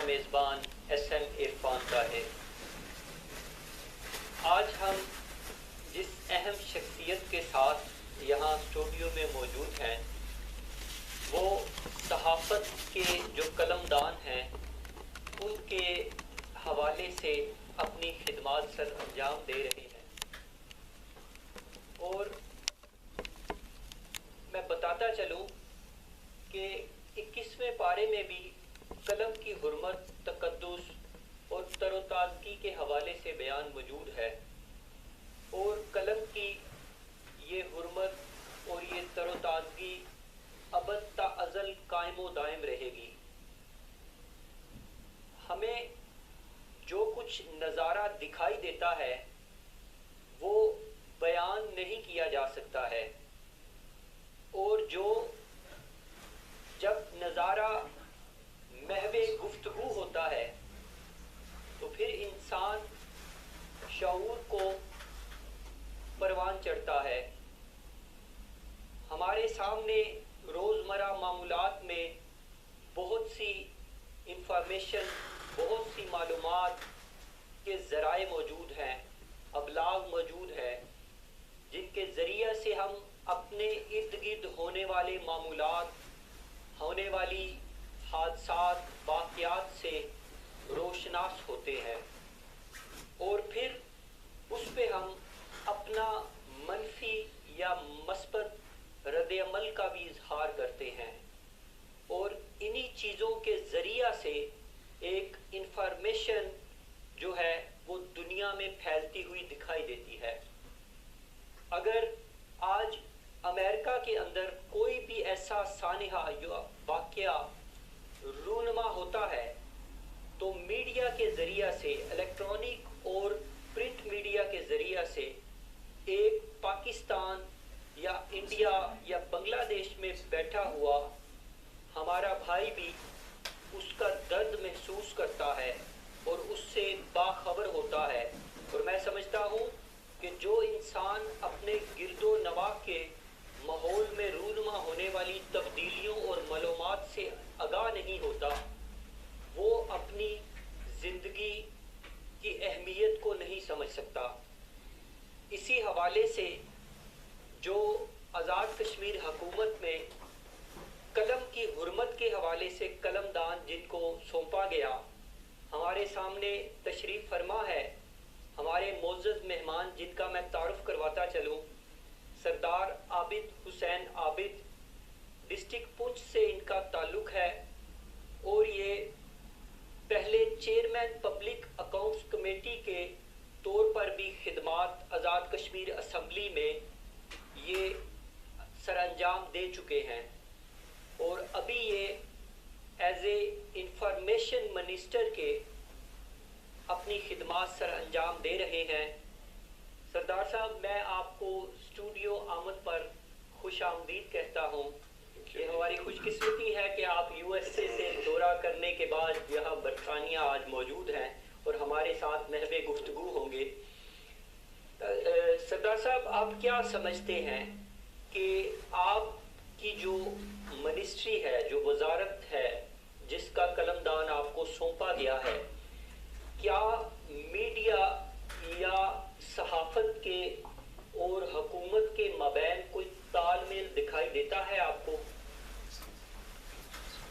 میزبان SM عرفان طاہر۔ آج ہم جس اہم شخصیت کے ساتھ یہاں اسٹوڈیو میں موجود ہیں وہ صحافت کے جو قلمدان ہیں ان کے حوالے سے اپنی خدمات سر انجام دے رہے ہیں، اور میں بتاتا چلوں کہ 21ویں پارے میں بھی قلم کی حرمت، تقدس اور تر و تازگی کے حوالے سے بیان موجود ہے، اور قلم کی یہ حرمت اور یہ تر و تازگی ابد تا ازل قائم و دائم رہے گی۔ ہمیں جو کچھ نظارہ دکھائی دیتا ہے وہ بیان نہیں کیا جا سکتا ہے، اور جب نظارہ محو گفتگو ہوتا ہے تو پھر انسان شعور کو پروان چڑھتا ہے۔ ہمارے سامنے روزمرہ معمولات میں بہت سی انفارمیشن، بہت سی معلومات کے ذرائع موجود ہیں، ابلاغ موجود ہے، جن کے ذریعے سے ہم اپنے ارد گرد ہونے والے معمولات، ہونے والی حادثات، واقعات سے روشناس ہوتے ہیں، اور پھر اس پہ ہم اپنا منفی یا مثبت رد عمل کا بھی اظہار کرتے ہیں، اور انہی چیزوں کے ذریعہ سے ایک انفارمیشن جو ہے وہ دنیا میں پھیلتی ہوئی دکھائی دیتی ہے۔ اگر آج امریکہ کے اندر کوئی بھی ایسا سانحہ یا واقعہ رونما ہوتا ہے تو میڈیا کے ذریعہ سے، الیکٹرانک اور پرنٹ میڈیا کے ذریعہ سے ایک پاکستان یا انڈیا یا بنگلہ دیش میں بیٹھا ہوا ہمارا بھائی بھی اس کا درد محسوس کرتا ہے اور اس سے باخبر ہوتا ہے۔ اور میں سمجھتا ہوں کہ جو انسان اپنے گرد و نواح کے ماحول میں رونما ہونے والی تبدیلیوں اور معلومات سے آگاہ نہیں ہوتا وہ اپنی زندگی کی اہمیت کو نہیں سمجھ سکتا۔ اسی حوالے سے جو آزاد کشمیر حکومت میں قلم کی حرمت کے حوالے سے قلم دان جن کو سونپا گیا، ہمارے سامنے تشریف فرما ہے ہمارے معزز مہمان جن کا میں تعارف کرواتا چلوں۔ سردار عابد حسین عابد، ڈسٹرکٹ پنچ سے ان کا تعلق ہے، اور یہ پہلے چیئرمین پبلک اکاؤنٹس کمیٹی کے طور پر بھی خدمات آزاد کشمیر اسمبلی میں یہ سر انجام دے چکے ہیں، اور ابھی یہ ایز اے انفارمیشن منسٹر کے اپنی خدمات سر انجام دے رہے ہیں۔ سردار صاحب، میں آپ کو اسٹوڈیو آمد پر خوش آمدید کہتا ہوں۔ یہ ہماری خوش قسمتی ہے کہ آپ USA سے دورہ کرنے کے بعد یہاں برطانیہ آج موجود ہیں اور ہمارے ساتھ محو گفتگو ہوں گے۔ سردار صاحب، آپ کیا سمجھتے ہیں کہ آپ کی جو منسٹری ہے، جو وزارت ہے جس کا قلم دان آپ کو سونپا گیا ہے، کیا میڈیا یا صحافت کے اور حکومت کے مابین کوئی تال میل دکھائی دیتا ہے آپ کو؟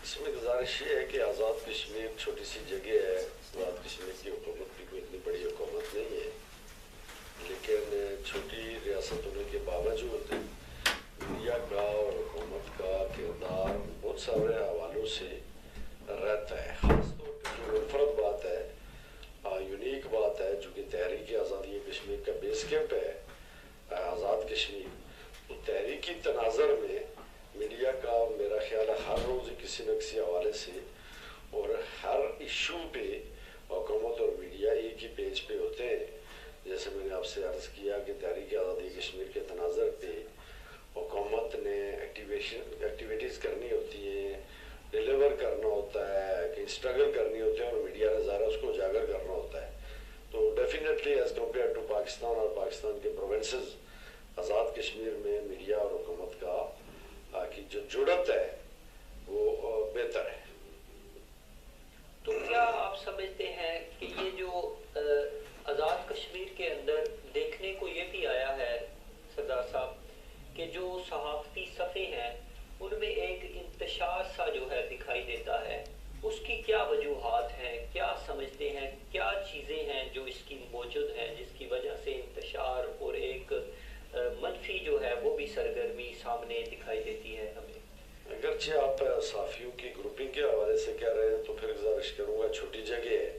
اس میں گزارش یہ ہے کہ آزاد کشمیر چھوٹی سی جگہ ہے۔ آزاد کشمیر کی حکومت بھی کوئی اتنی بڑی حکومت نہیں ہے، لیکن چھوٹی ریاست ہونے کے باوجود میڈیا کا اور حکومت کا کردار بہت سارے حوالوں سے رہتا ہے۔ خاص طور پہ جو منفرد بات ہے، یونیک بات ہے، جو کہ تحریک آزادی کشمیر کا بیس کیمپ ہے آزاد کشمیر، تو تحریکی تناظر میں میڈیا کا میرا خیال ہے ہر روز کسی نہ کسی حوالے سے اور ہر ایشو پہ حکومت اور میڈیا ایک ہی پیج پہ ہوتے ہیں۔ جیسے میں نے آپ سے عرض کیا کہ تحریک آزادی کشمیر کے تناظر پہ حکومت نے ایکٹیویٹیز کرنی ہوتی ہیں، ڈیلیور کرنا ہوتا ہے، کہ اسٹرگل کرنی ہوتی ہے، اور میڈیا نے ظاہر اس کو اجاگر کرنا ہوتا ہے۔ تو definitely as compare to Pakistan اور پاکستان کے پروونسز، آزاد کشمیر میں میڈیا اور حکومت کا کی جو جڑت ہے وہ بہتر ہے۔ تو کیا جو صحافتی صفحے ہیں ان میں ایک انتشار سا جو ہے دکھائی دیتا ہے، اس کی کیا وجوہات ہیں؟ کیا سمجھتے ہیں کیا چیزیں ہیں جو اس کی موجود ہیں جس کی وجہ سے انتشار اور ایک منفی جو ہے وہ بھی سرگرمی سامنے دکھائی دیتی ہے ہمیں؟ اگرچہ آپ صحافیوں کی گروپنگ کے حوالے سے کہہ رہے ہیں تو پھر گزارش کروں گا، چھوٹی جگہ ہے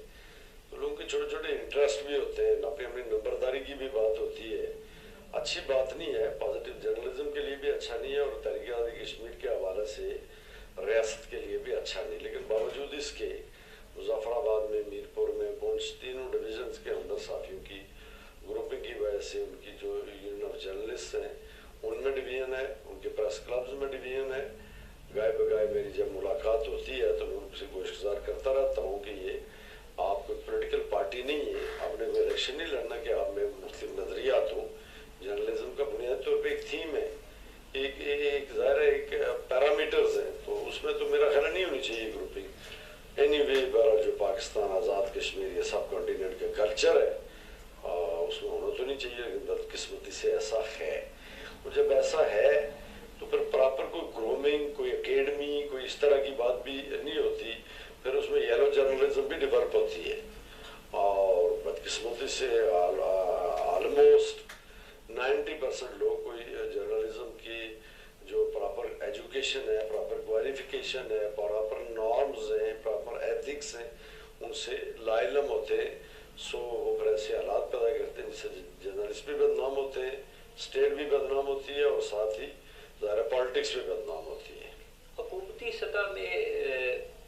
تو لوگوں کے چھوٹے چھوٹے انٹرسٹ بھی ہوتے ہیں، اپنی نمبرداری کی بھی بات ہوتی ہے، اچھی بات نہیں ہے، پازیٹیو جرنلزم کے لیے بھی اچھا نہیں ہے اور تحریک آزادی کشمیر کے حوالے سے ریاست کے لیے بھی اچھا نہیں، لیکن باوجود اس کے مظفر آباد میں، میرپور میں، پونچھ، تینوں ڈویژنز کے اندر صحافیوں کی گروپنگ کی وجہ سے ان کی جو یونین آف جرنلسٹ ہیں ان میں ڈویژن ہے، ان کے پریس کلبز میں ڈویژن ہے۔ گائے بگائے میری جب ملاقات ہوتی ہے تو میں ان سے گوشت گزار کرتا رہتا ہوں کہ یہ آپ کوئی پولیٹیکل پارٹی نہیں ہے، آپ نے کوئی الیکشن نہیں لڑنا کہ آپ میں مختلف نظریات ہوں۔ جرنلزم کا بنیادی طور پہ ایک تھیم ہے، ایک ظاہر ہے ایک پیرامیٹرز ہیں، تو اس میں تو میرا خیال نہیں ہونی چاہیے گروپنگ۔ اینی وے بہرحال جو پاکستان آزاد کشمیر یہ سب کانٹیننٹ کا کلچر ہے اس میں ہونا تو نہیں چاہیے، لیکن بدقسمتی سے ایسا ہے، اور جب ایسا ہے تو پھر پراپر کوئی گرومنگ، کوئی اکیڈمی، کوئی اس طرح کی بات بھی نہیں ہوتی، پھر اس میں یلو جرنلزم بھی ڈیولپ ہوتی ہے، اور بدقسمتی سے آلموسٹ 90% لوگ کوئی جرنلزم کی جو پراپر ایجوکیشن ہے، پراپر کوالیفیکیشن ہے، پراپر نارمز ہیں، پراپر ایتھکس ہیں، ان سے لا علم ہوتے ہیں، سو وہ پھر ایسے حالات پیدا کرتے ہیں جس سے جرنلسٹ بھی بدنام ہوتے ہیں، اسٹیٹ بھی بدنام ہوتی ہے، اور ساتھ ہی ظاہر پالیٹکس بھی بدنام ہوتی ہے۔ حکومتی سطح میں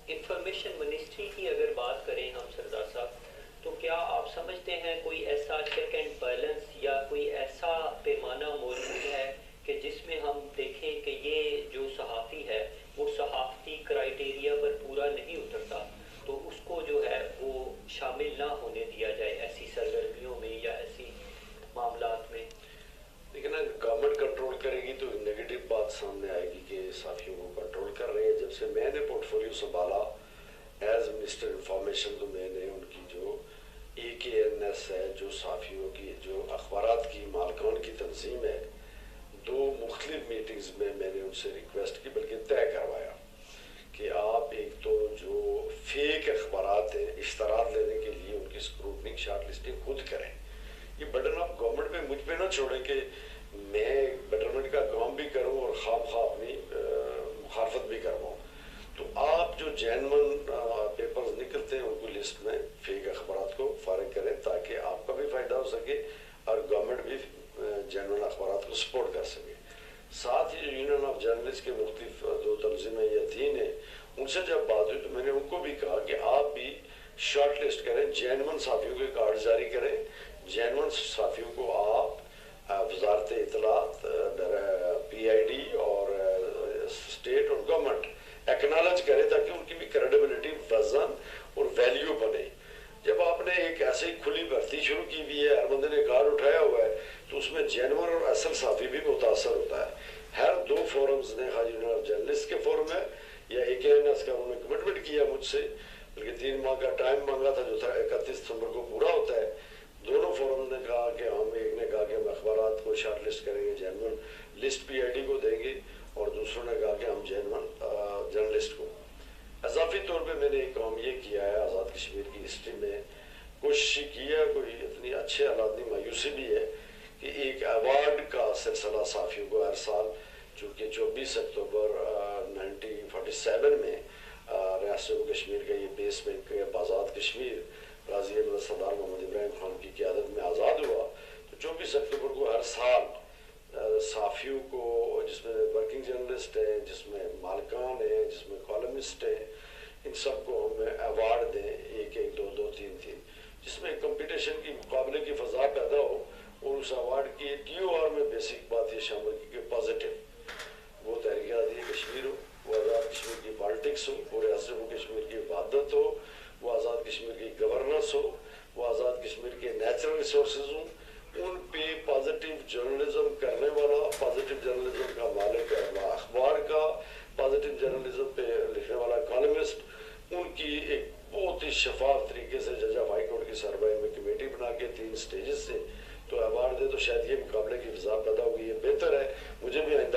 انفارمیشن منسٹری کی اگر بات کریں ہم سردار صاحب، تو کیا آپ سمجھتے ہیں کوئی ایسا چیک اینڈ بیلنس یا کوئی ایسا پیمانہ موجود ہے کہ جس میں ہم دیکھیں کہ یہ جو صحافی ہے وہ صحافتی کرائیٹیریا پر پورا نہیں اترتا تو اس کو جو ہے وہ شامل نہ ہونے دیا جائے ایسی سرگرمیوں میں یا ایسی معاملات میں؟ لیکن اگر گورنمنٹ کنٹرول کرے گی تو نیگیٹو بات سامنے آئے گی کہ صحافیوں کو کنٹرول کر رہے ہیں۔ جب سے میں نے پورٹ فولیو سنبھالا ایز منسٹر انفارمیشن تو میں نے ان کی جو AKNS ہے، جو صحافیوں کی جو اخبارات کی مالکان کی تنظیم ہے، 2 مختلف میٹنگز میں نے ان سے ریکویسٹ کی، بلکہ طے کروایا کہ آپ ایک تو جو فیک اخبارات ہیں اشتہارات لینے کے لیے ان کی اسکروٹنگ، شارٹ لسٹنگ خود کریں۔ یہ برڈن آپ گورنمنٹ پہ مجھ پہ نہ چھوڑیں کہ میں بیٹرمنٹ کا کام بھی کروں اور خواب اپنی مخالفت بھی کرواؤں۔ تو آپ جو جینون پیپرز نکلتے ہیں ان کو لسٹ میں فیک اخبارات کو فارغ کریں تاکہ آپ کا بھی فائدہ ہو سکے اور گورنمنٹ بھی جینون اخبارات کو سپورٹ کر سکے۔ ساتھ ہی جو یونین آف جرنلسٹ کے مختلف 2 تنظیمیں یا 3 ہیں، ان سے جب بات ہوئی تو میں نے ان کو بھی کہا کہ آپ بھی شارٹ لسٹ کریں، جینون صحافیوں کے کارڈ جاری کریں، جینون صحافیوں کو آپ وزارت اطلاعات، PID اور اسٹیٹ اور گورنمنٹ ایکنالج کرے تاکہ ان کی بھی کریڈیبلٹی، وزن اور ویلیو بنے۔ جب آپ نے ایک ایسی کھلی بھرتی شروع کی ہوئی ہے، ہر بندے نے کارڈ اٹھایا ہوا ہے، تو اس میں جینون اور اصل صحافی بھی متاثر ہوتا ہے۔ ہر 2 فورمز نے، خواہ یونین آف جرنلسٹ کے فورم ہے یا AKNS کا، انہوں نے کمٹمنٹ کیا مجھ سے، بلکہ 3 ماہ کا ٹائم مانگا تھا جو تھا 31 دسمبر کو پورا ہوتا ہے۔ دونوں فورم نے کہا کہ ایک نے کہا کہ ہم اخبارات کو شارٹ لسٹ کریں گے، جینون لسٹ PID کو دیں گے، اور دوسروں نے کہا کہ ہم جینون جرنلسٹ کو۔ اضافی طور پہ میں نے ایک کام یہ کیا ہے، آزاد کشمیر کی ہسٹری میں کوشش کی ہے، کوئی اتنی اچھے حالات نہیں، مایوسی بھی ہے کہ ایک ایوارڈ کا سلسلہ صحافیوں کو ہر سال، چونکہ 24 اکتوبر 1947 میں ریاست کشمیر کا یہ بیسمنٹ آزاد کشمیر غازی احمد سردار محمد ابراہیم خان کی قیادت میں آزاد ہوا، تو 24 اکتوبر کو ہر سال صحافیوں کو، جس میں ورکنگ جرنلسٹ ہیں، جس میں مالکان ہیں، جس میں کالمسٹ ہیں، ان سب کو ہم ایوارڈ دیں، 1-1، 2-2، 3-3، جس میں کمپٹیشن کی، مقابلے کی فضا پیدا ہو، اور اس ایوارڈ کی TOR میں بیسک بات یہ شامل کی کہ پازیٹیو، وہ تحریک آزادی کشمیر ہو، وہ آزاد کشمیر کی پالیٹکس ہو، وہ ریاست کشمیر کی وحدت ہو، وہ آزاد کشمیر کی گورننس ہو، وہ آزاد کشمیر کے نیچرل ریسورسز ہوں، ان پہ پازیٹیو جرنلزم کرنے والا، پازیٹیو جرنلزم کا مالک اخبار کا، پازیٹیو جرنلزم پہ لکھنے والا کالمسٹ، ان کی ایک بہت ہی شفاف طریقے سے جج آف ہائی کورٹ کی سربراہی میں کمیٹی بنا کے 3 سٹیجز سے تو ایوارڈ دے، تو شاید یہ مقابلے کی فضا پیدا ہوگی۔ یہ بہتر ہے، مجھے بھی آئندہ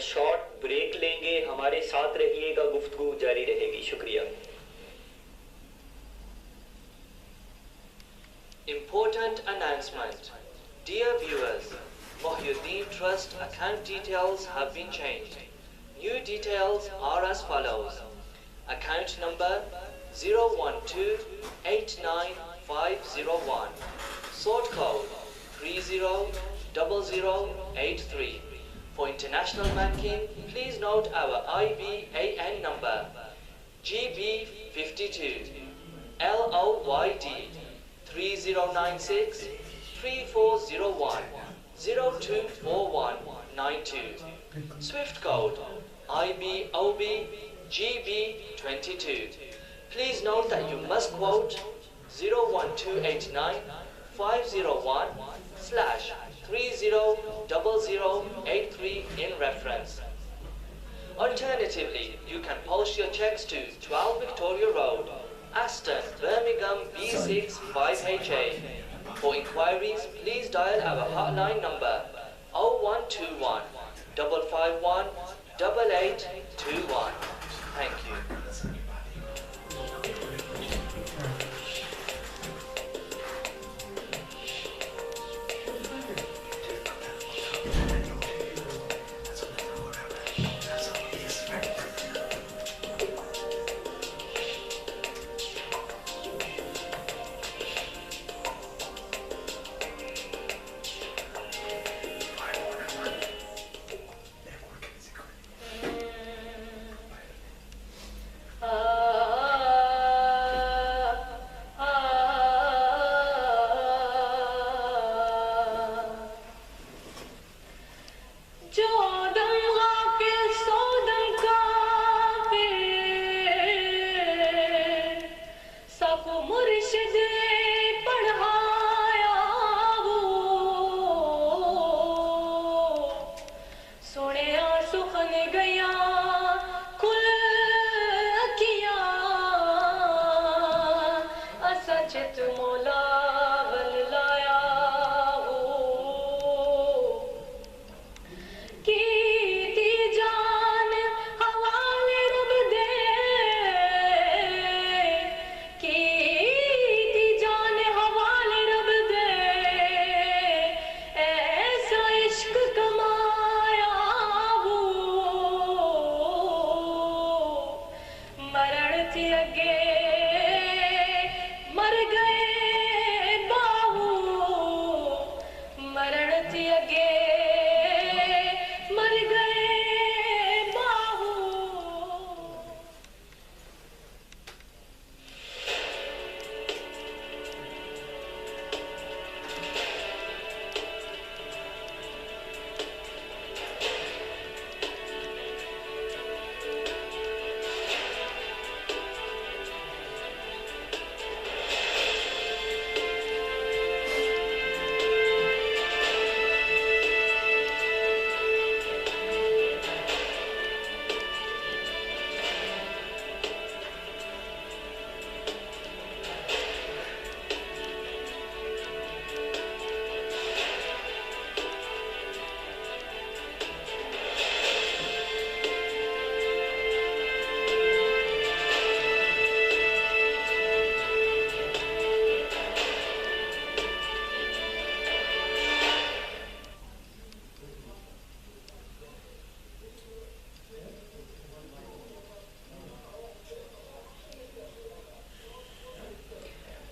شارٹ بریک لیں گے, ہمارے ساتھ رہیے گا, گفتگو جاری رہے گی. شکریہ. Important announcement. Dear viewers, Mohyuddin Trust account details have been changed. New details are as follows. Account number 012-89501. Sort code 300083. For international banking, please note our IBAN number GB52 LOYD 3096 3401 024192. Swift code IBOB GB22. Please note that you must quote 01289 501/300083 in reference. Alternatively, you can post your checks to 12 Victoria Road, Aston, Birmingham B6 5HA. For inquiries, please dial our hotline number 0121 551 8821. Thank you.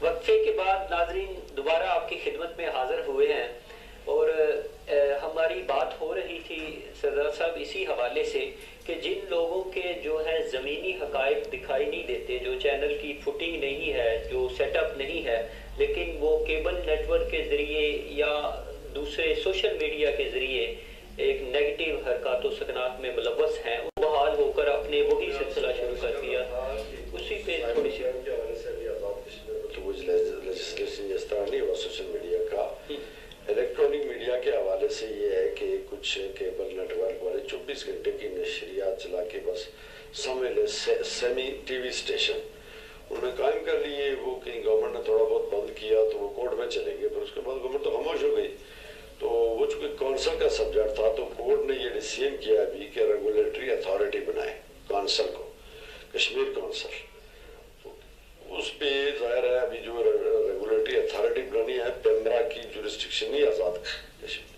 وقفے کے بعد ناظرین دوبارہ آپ کی خدمت میں حاضر ہوئے ہیں اور ہماری بات ہو رہی تھی سردار صاحب اسی حوالے سے کہ جن لوگوں کے جو ہے زمینی حقائق دکھائی نہیں دیتے, جو چینل کی فوٹنگ نہیں ہے, جو سیٹ اپ نہیں ہے, لیکن وہ کیبل نیٹ ورک کے ذریعے یا دوسرے سوشل میڈیا کے ذریعے ایک نیگیٹو حرکات و سکنات میں ملوث ہیں, وہ بحال ہو کر اپنے وہی سلسلہ شروع کر دیا. اسی پہ تھوڑی سی لیجسلیشن اس طرح نہیں ہوا سوشل میڈیا کا. الیکٹرانک میڈیا کے حوالے سے یہ ہے کہ کچھ کیبل نیٹ ورک والے 24 گھنٹے کی نشریات چلا کے بس سمجھ لیں سیمی ٹی وی اسٹیشن انہوں نے قائم کر لیے. وہ کہیں گورنمنٹ نے تھوڑا بہت بند کیا تو وہ کورٹ میں چلے گئے, پھر اس کے بعد گورنمنٹ تو خاموش ہو گئی. تو وہ چونکہ کونسل کا سبجیکٹ تھا تو کورٹ نے یہ ڈیسیژن کیا ابھی کہ کی جورسڈکشن نہیں آزاد کشمیر.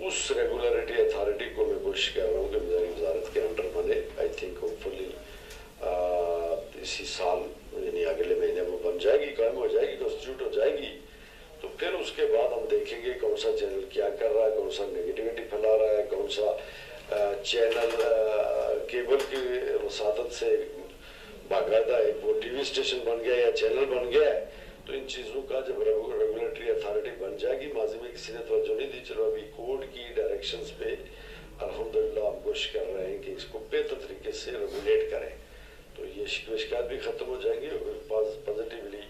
اس ریگولیٹری اتھارٹی کو میں کوشش کر رہا ہوں کہ میری وزارت کے انڈر بنے. آئی تھنک ہوپ فلی اسی سال یعنی اگلے مہینے وہ بن جائے گی, قائم ہو جائے گی, کانسٹیٹیوٹ ہو جائے گی. تو پھر اس کے بعد ہم دیکھیں گے کون سا چینل کیا کر رہا ہے, کون سا نگیٹیوٹی پھیلا رہا ہے, کون سا چینل کیبل کی وساطت سے باقاعدہ ایک وہ ٹی وی اسٹیشن بن گیا یا چینل بن گیا ہے. تو ان چیزوں کا جب ریگولیٹری اتھارٹی بن جائے گی, ماضی میں کسی نے توجہ نہیں دی, چلو ابھی کوڈ کی ڈائریکشنز پہ الحمدللہ ہم کوشش کر رہے ہیں کہ اس کو بہتر طریقے سے ریگولیٹ کریں. تو یہ شکایت بھی ختم ہو جائیں گی اور پازیٹیولی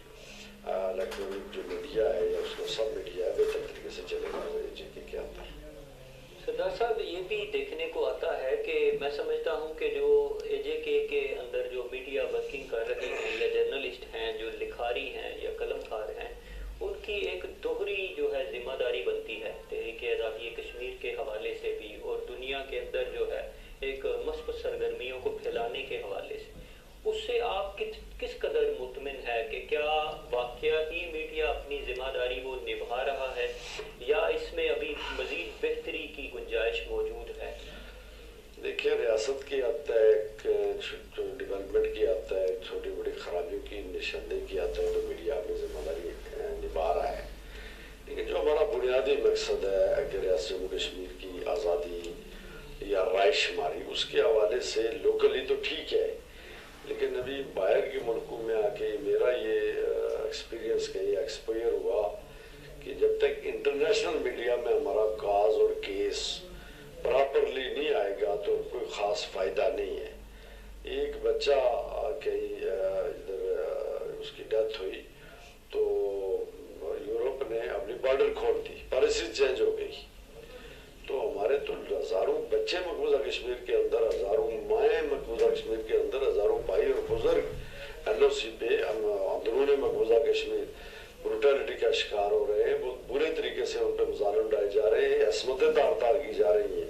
الیکٹرانک جو میڈیا ہے یا اس کا سب میڈیا ہے بہتر طریقے سے چلے گا جے کے اندر. سردار صاحب یہ بھی دیکھنے کو آتا ہے کہ میں سمجھتا ہوں کہ جو اے جے کے اندر جو میڈیا ورکنگ کر رہے ہیں یا جرنلسٹ ہیں, جو لکھاری ہیں یا قلم کار ہیں, ان کی ایک دوہری جو ہے ذمہ داری بنتی ہے تحریک آزادی کشمیر کے حوالے سے بھی اور دنیا کے اندر جو ہے ایک مثبت سرگرمیوں کو پھیلانے کے حوالے سے. اس سے آپ کس قدر مطمئن ہے کہ کیا واقعی میڈیا اپنی ذمہ داری وہ نبھا رہا ہے یا اس میں ابھی مزید بہتری کی گنجائش موجود ہے؟ دیکھیے ریاست کی حد تک ڈیولپمنٹ کی حد تک چھوٹی بڑی خرابیوں کی نشاندہی کی حد تک تو میڈیا اپنی ذمہ داری نبھا رہا ہے. لیکن جو ہمارا بنیادی مقصد ہے کہ ریاست جموں کشمیر کی آزادی یا رائے شماری, اس کے حوالے سے لوکلی تو ٹھیک ہے, لیکن ابھی باہر کے ملکوں میں آ کے میرا یہ ایکسپیرینس کہیں ایکسپائر ہوا کہ جب تک انٹرنیشنل میڈیا میں ہمارا کاز اور کیس پراپرلی نہیں آئے گا تو کوئی خاص فائدہ نہیں ہے. ایک بچہ کہیں ادھر اس کی ڈیتھ ہوئی تو یورپ نے اپنی بارڈر کھول دی, پالیسی چینج ہو گئی. تو ہمارے تو ہزاروں بچے مقبوضہ کشمیر کے اندر, ہزاروں مائیں مقبوضہ کشمیر کے اندر, ہزاروں بھائی اور بزرگ ایل او سی پہ اندرون مقبوضہ کشمیر بروٹیلٹی کا شکار ہو رہے ہیں. بہت برے طریقے سے ان پہ مظالم ڈالے جا رہے ہیں, عصمتیں تار کی جا رہی ہیں.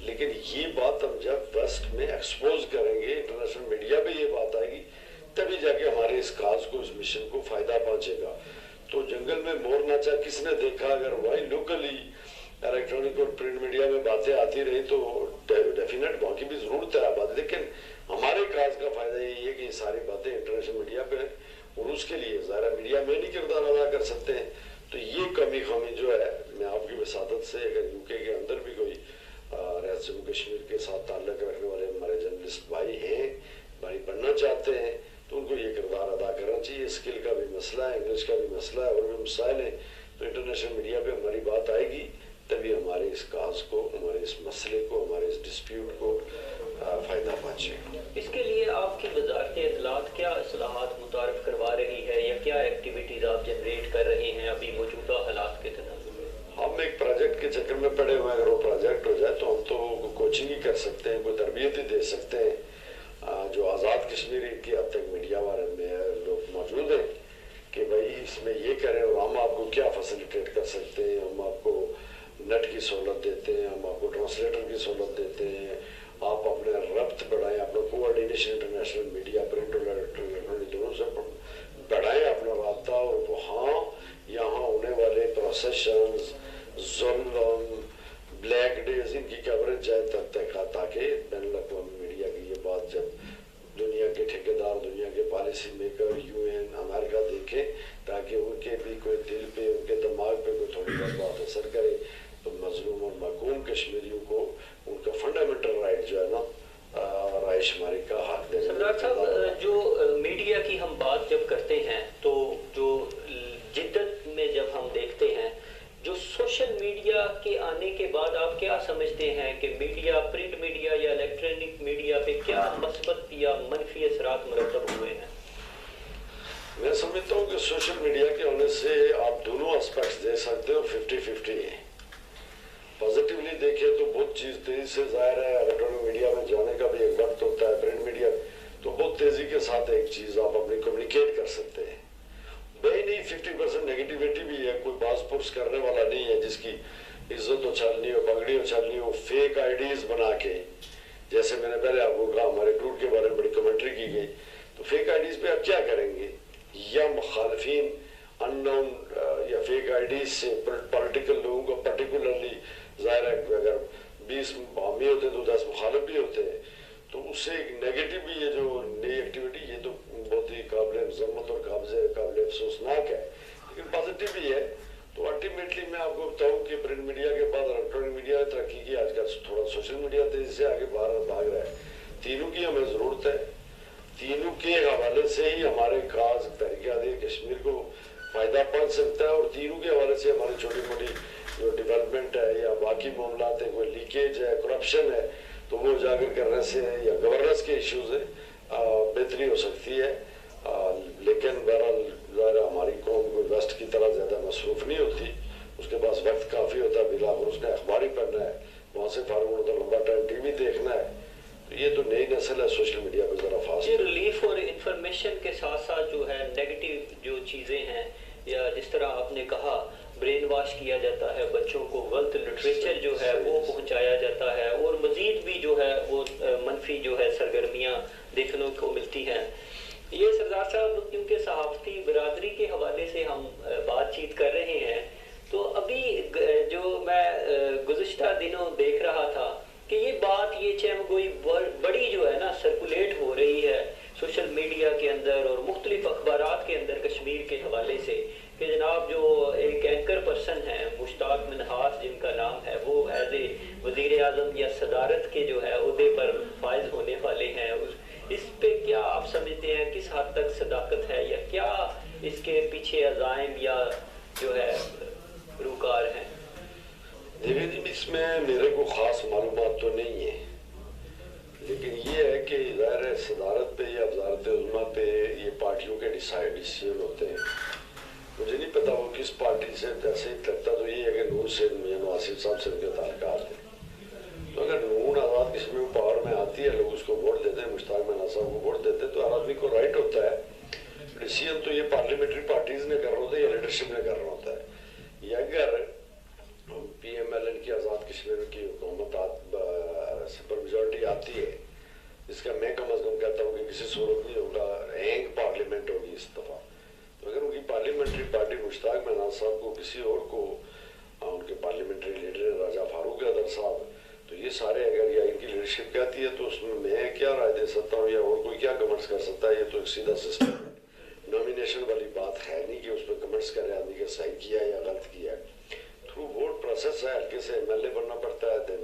لیکن یہ بات ہم جب ویسٹ میں ایکسپوز کریں گے, انٹرنیشنل میڈیا پہ یہ بات آئے گی, تبھی جا کے ہمارے اس کاز کو, اس مشن کو فائدہ پہنچے گا. تو جنگل میں مور ناچا کس نے دیکھا, اگر وہی لوکلی الیکٹرانک اور پرنٹ میڈیا میں باتیں آتی رہی تو ڈیفینیٹ وہاں کی بھی ضرورت ہے آباد. لیکن ہمارے کاز کا فائدہ یہی ہے کہ یہ ساری باتیں انٹرنیشنل میڈیا پہ, اور اس کے لیے ظاہر میڈیا میں نہیں کردار ادا کر سکتے ہیں. تو یہ کمی خامی جو ہے, میں آپ کی وساطت سے اگر یو کے اندر بھی کوئی ریاست جموں کشمیر کے ساتھ تعلق رکھنے والے ہمارے جرنلسٹ بھائی ہیں, بھائی بننا چاہتے ہیں, تو ان کو یہ کردار ادا کرنا چاہیے. اسکل کا بھی مسئلہ ہے, انگلش کا بھی مسئلہ ہے, اور بھی مسائل ہیں. تو انٹرنیشنل میڈیا پہ ہماری بات آئے گی تبھی ہمارے اس کاز کو, ہمارے اس مسئلے کو, ہمارے اس ڈسپیوٹ کو فائدہ پہنچے گا. اس کے لیے آپ کی وزارت اطلاعات کیا اصلاحات متعارف کروا رہی ہے یا کیا ایکٹیویٹیز آپ جنریٹ کر رہے ہیں ابھی موجودہ حالات کے تناظر میں؟ ہم ایک پروجیکٹ کے چکر میں پڑے ہوئے ہیں. اگر وہ پروجیکٹ ہو جائے تو ہم تو کوچنگ ہی کر سکتے ہیں, کوئی تربیت ہی دے سکتے ہیں. جو آزاد کشمیر کی اب تک میڈیا والے میں لوگ موجود ہیں کہ بھائی اس میں یہ کریں اور ہم آپ کو کیا فیسیلیٹیٹ کر سکتے ہیں. ہم آپ کو نیٹ کی سہولت دیتے ہیں, ہم آپ کو ٹرانسلیٹر کی سہولت دیتے ہیں, آپ اپنے ربط بڑھائیں, اپنا کوآرڈینیشن انٹرنیشنل میڈیا پرنٹ اور الیکٹرانک دونوں سے بڑھائیں اپنا رابطہ, اور وہاں یہاں ہونے والے پروسیشنز, ظلم, بلیک ڈیز, ان کی کوریج جائے تب تک, تاکہ بین الاقوامی میڈیا کی یہ بات جب دنیا کے ٹھیکیدار, دنیا کے پالیسی میکر, یو این, امریکہ دیکھیں, تاکہ ان کے بھی کوئی دل پہ, ان کے دماغ پہ کوئی تھوڑی بہت بات اثر کرے. تو مظلوم اور محکوم کشمیریوں کو ان کا فنڈامنٹل رائٹ جو ہے نا رائے شماری کا حق دینا. سردار صاحب, جو میڈیا کی ہم بات جب کرتے ہیں تو جو جدت میں جب ہم دیکھتے ہیں, جو سوشل میڈیا کے آنے کے بعد آپ کیا سمجھتے ہیں کہ میڈیا, پرنٹ میڈیا یا الیکٹرانک میڈیا پہ کیا مثبت یا منفی اثرات مرتب ہوئے ہیں؟ میں سمجھتا ہوں کہ سوشل میڈیا کے ہونے سے آپ دونوں اسپیکٹس دے سکتے ہو, 50-50 ہیں. پازیٹیولی دیکھیں تو بہت چیز تیزی سے ظاہر ہے, الیکٹرانک میڈیا میں جانے کا بھی ایک وقت ہوتا ہے, پرنٹ میڈیا تو بہت تیزی کے ساتھ ایک چیز آپ اپنی کمیونیکیٹ کر سکتے ہیں. بھائی نہیں 50% نیگیٹیویٹی بھی ہے, کوئی باز پرس کرنے والا نہیں ہے جس کی عزت اچھالنی ہو, پگڑی اچھالنی ہو, فیک آئی ڈیز بنا کے, جیسے میں نے پہلے آپ کو کہا ہمارے ٹور کے بارے میں بڑی کمنٹری کی گئی. تو فیک آئی ڈیز پہ آپ کیا کریں گے, یا مخالفین ان نون یا فیک آئی ڈیز سے پولیٹیکل لوگوں کو پرٹیکولرلی ظاہر ہے کہ اگر 20 حامی ہوتے ہیں تو 10 مخالف بھی ہوتے ہیں، تو اس سے ایک نیگیٹو بھی یہ جو نئی ایکٹیویٹی یہ تو بہت ہی قابل مذمت اور قابل افسوسناک ہے، لیکن پازیٹیو بھی ہے۔ تو الٹیمیٹلی میں آپ کو بتاؤں کہ پرنٹ میڈیا کے بعد الیکٹرانک میڈیا نے ترقی کی، آج کل تھوڑا سوشل میڈیا تیزی سے آگے بھاگ رہا ہے۔ تینوں کی ہمیں ضرورت ہے، تینوں کے حوالے سے ہی ہمارے کاز تحریک آزادی کشمیر کو فائدہ پہنچ سکتا ہے، اور تینوں کے حوالے سے ہماری چھوٹی موٹی جو ڈیولپمنٹ ہے یا باقی معاملات ہیں، کوئی لیکیج ہے، کرپشن ہے، تو وہ اجاگر کرنے سے یا گورننس کے ایشوز ہے بہتری ہو سکتی ہے۔ لیکن بہرحال ظاہر ہماری قوم کوئی ویسٹ کی طرح زیادہ مصروف نہیں ہوتی، اس کے پاس وقت کافی ہوتا ہے، بلاخر اس نے اخبار ہی پڑھنا ہے، وہاں سے فارغ ہوتا لمبا ٹائم ٹی وی دیکھنا ہے۔ تو یہ تو نئی نسل ہے سوشل میڈیا پہ ذرا فاسٹ۔ یہ ریلیف اور انفارمیشن کے ساتھ ساتھ جو ہے نیگیٹو جو چیزیں ہیں، یا جس طرح آپ نے کہا برین واش کیا جاتا ہے، بچوں کو غلط لٹریچر جو ہے وہ پہنچایا جاتا ہے، اور مزید بھی جو ہے وہ منفی جو ہے سرگرمیاں دیکھنے کو ملتی ہیں۔ یہ سردار صاحب کیونکہ صحافتی برادری کے حوالے سے ہم بات چیت کر رہے ہیں، تو ابھی جو میں گزشتہ دنوں دیکھ رہا تھا کہ یہ بات یہ چیم کوئی بڑی جو ہے نا سرکولیٹ ہو رہی ہے سوشل میڈیا کے اندر اور مختلف اخبارات کے اندر کشمیر کے حوالے سے، کہ جناب جو ایک اینکر پرسن ہیں مشتاق منہاس جن کا نام ہے، وہ ایز اے وزیر اعظم یا صدارت کے جو ہے عہدے پر فائز ہونے والے ہیں، اس پہ کیا آپ سمجھتے ہیں کس حد تک صداقت ہے، یا کیا اس کے پیچھے عزائم یا جو ہے روکار ہیں؟ دیکھیں جی، اس میں میرے کو خاص معلومات تو نہیں ہے، لیکن یہ ہے کہ ظاہر ہے صدارت پہ یا وزارت عظمیٰ پہ یہ پارٹیوں کے ڈیسیژن ہوتے ہیں۔ مجھے نہیں پتا وہ کس پارٹی سے، جیسے ہی لگتا تو یہ ہے کہ نور سے میاں آصف صاحب سے ان کے تعلقات ہیں، تو اگر نون آزاد کشمیر پاور میں آتی ہے، لوگ اس کو ووٹ دیتے ہیں، مشتاق منہاس صاحب کو ووٹ دیتے ہیں، تو ہر آدمی کو رائٹ ہوتا ہے، ڈیسیژن تو یہ پارلیمنٹری پارٹیز نے کرنا ہوتا ہے یا لیڈرشپ نے کرنا ہوتا ہے۔ یہ اگر پی ایم ایل این کی آزاد کشمیر کی حکومت سپر میجورٹی آتی ہے، جس کا میں کم از کم کہتا ہوں کہ کسی صورت نہیں ہوگا، ہینگ پارلیمنٹ ہوگی اس دفعہ، تو اگر ان کی پارلیمنٹری پارٹی مشتاق منہاس صاحب کو کسی اور کو، ان کے پارلیمنٹری لیڈر راجہ فاروق اعظم صاحب، تو یہ سارے اگر یا ان کی لیڈرشپ کہتی ہے تو اس میں کیا رائے دے سکتا ہوں یا اور کوئی کیا کمنٹس کر سکتا ہے؟ یہ تو ایک سیدھا سسٹم ہے، نامینیشن والی بات ہے نہیں کہ اس پہ کمنٹس کرے آدمی کہ صحیح کیا یا غلط کیا ہے۔ تھرو ووٹ پروسیس ہے، ہلکے سے ایم ایل اے بننا پڑتا ہے، دین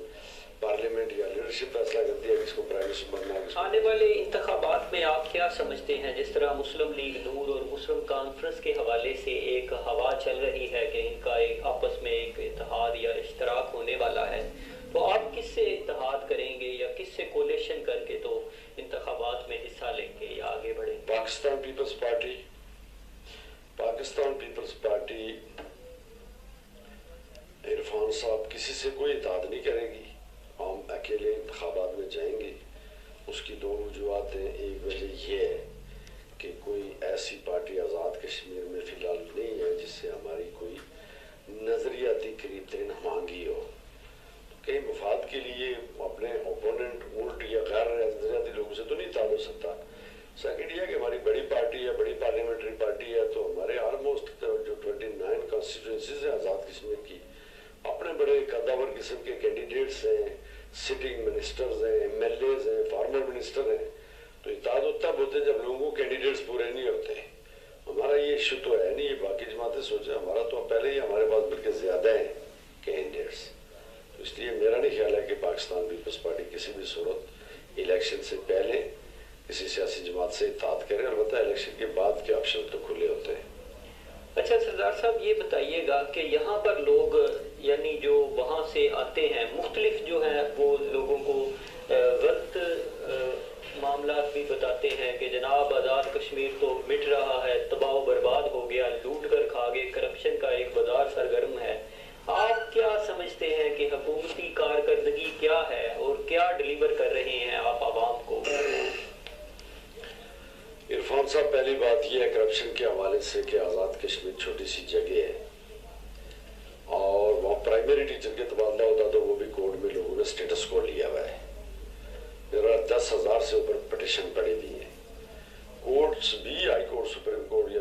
پارلیمنٹ یا لیڈرشپ فیصلہ کرتی ہے کس کو پرائم منسٹر بننا ہے۔ آنے والے انتخابات میں آپ کیا سمجھتے ہیں، جس طرح مسلم لیگ نور اور مسلم کانفرنس کے حوالے سے ایک ہوا چل رہی ہے کہ ان کا ایک آپس میں ایک اتحاد یا اشتراک ہونے والا ہے، تو آپ کس سے اتحاد کریں گے یا کس سے کولیشن کر کے تو انتخابات میں حصہ لیں گے یا آگے بڑھیں گے؟ پاکستان پیپلز پارٹی عرفان صاحب کسی سے کوئی اتحاد نہیں کرے گی، ہم اکیلے انتخابات میں جائیں گے۔ اس کی دو وجوہات ہیں، ایک وجہ یہ ہے کہ کوئی ایسی پارٹی آزاد کشمیر میں فی الحال نہیں ہے جس سے ہماری کوئی نظریاتی قریب ترین ہمانگی ہو، کہیں مفاد کے لیے اپنے اوپوننٹ ملک یا غیر نظریاتی لوگوں سے تو نہیں اتحاد ہو سکتا۔ سیکنڈ یہ ہے کہ ہماری بڑی پارٹی ہے، بڑی پارلیمنٹری پارٹی ہے، تو ہمارے آلموسٹ جو 29 کانسٹیٹوئنسیز ہیں آزاد کشمیر کی، اپنے بڑے قداور قسم کے کینڈیڈیٹس ہیں، سٹنگ منسٹرز ہیں، ایم ایل ایز ہیں، فارمر منسٹر ہیں، تو اتحاد تب ہوتے ہیں جب لوگوں کو کینڈیڈیٹس پورے نہیں ہوتے۔ ہمارا یہ ایشو تو ہے نہیں، یہ باقی جماعتیں سوچیں، ہمارا تو پہلے ہی ہمارے پاس بلکہ زیادہ ہیں کینڈیڈیٹس، تو اس لیے میرا نہیں خیال ہے کہ پاکستان پیپلز پارٹی کسی بھی صورت الیکشن سے پہلے کسی سیاسی جماعت سے اتحاد کرے، البتہ الیکشن کے بعد کے آپشن تو کھلے ہوتے ہیں۔ اچھا سردار صاحب یہ بتائیے گا کہ یہاں پر لوگ یعنی جو وہاں سے آتے ہیں مختلف جو ہیں وہ لوگوں کو غلط معاملات بھی بتاتے ہیں کہ جناب آزاد کشمیر تو مٹ رہا ہے، تباہ و برباد ہو گیا، لوٹ کر کھا گئے، کرپشن کا ایک بازار سرگرم ہے۔ آپ کیا سمجھتے ہیں کہ حکومتی کارکردگی کیا ہے اور کیا ڈیلیور کر رہے ہیں آپ عوام کو؟ عرفان صاحب، پہلی بات یہ ہے کرپشن کے حوالے سے کہ آزاد کشمیر چھوٹی سی جگہ ہے اور وہاں پرائمری ٹیچر کے تبادلہ ہوتا تو وہ بھی کورٹ میں لوگوں نے سٹیٹس کو لیا ہوا ہے۔ میرا 10,000 سے اوپر پٹیشن پڑی ہوئی ہیں، کورٹس بھی، ہائی کورٹ، سپریم کورٹ یا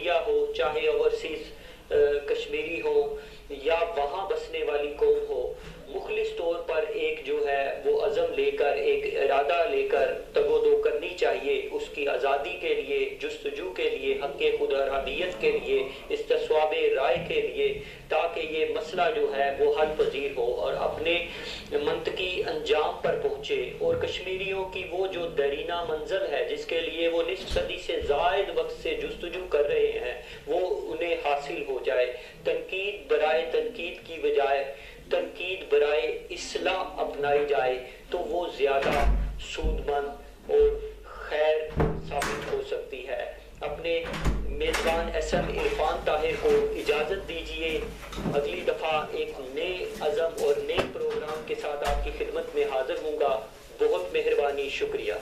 انڈیا ہو، چاہے اوورسیز کشمیری ہو یا وہاں بسنے والی قوم ہو، مخلص طور پر ایک جو ہے وہ عزم لے کر، ایک ارادہ لے کر تگ و دو کرنی چاہیے اس کی آزادی کے لیے، جستجو کے لیے، حق خود ارادیت کے لیے، استصواب رائے کے لیے، تاکہ یہ مسئلہ جو ہے وہ حل پذیر ہو اور اپنے منطقی انجام پر پہنچے، اور کشمیریوں کی وہ جو دیرینہ منزل ہے جس کے لیے وہ نصف صدی سے زائد وقت سے جستجو کر رہے ہیں، وہ انہیں حاصل ہو جائے۔ تنقید برائے تنقید کی بجائے تنقید برائے اصلاح اپنائی جائے تو وہ زیادہ سود مند اور خیر ثابت ہو سکتی ہے۔ اپنے میزبان ایس ایم عرفان طاہر کو اجازت دیجیے، اگلی دفعہ ایک نئے عزم اور نئے پروگرام کے ساتھ آپ کی خدمت میں حاضر ہوں گا۔ بہت مہربانی، شکریہ۔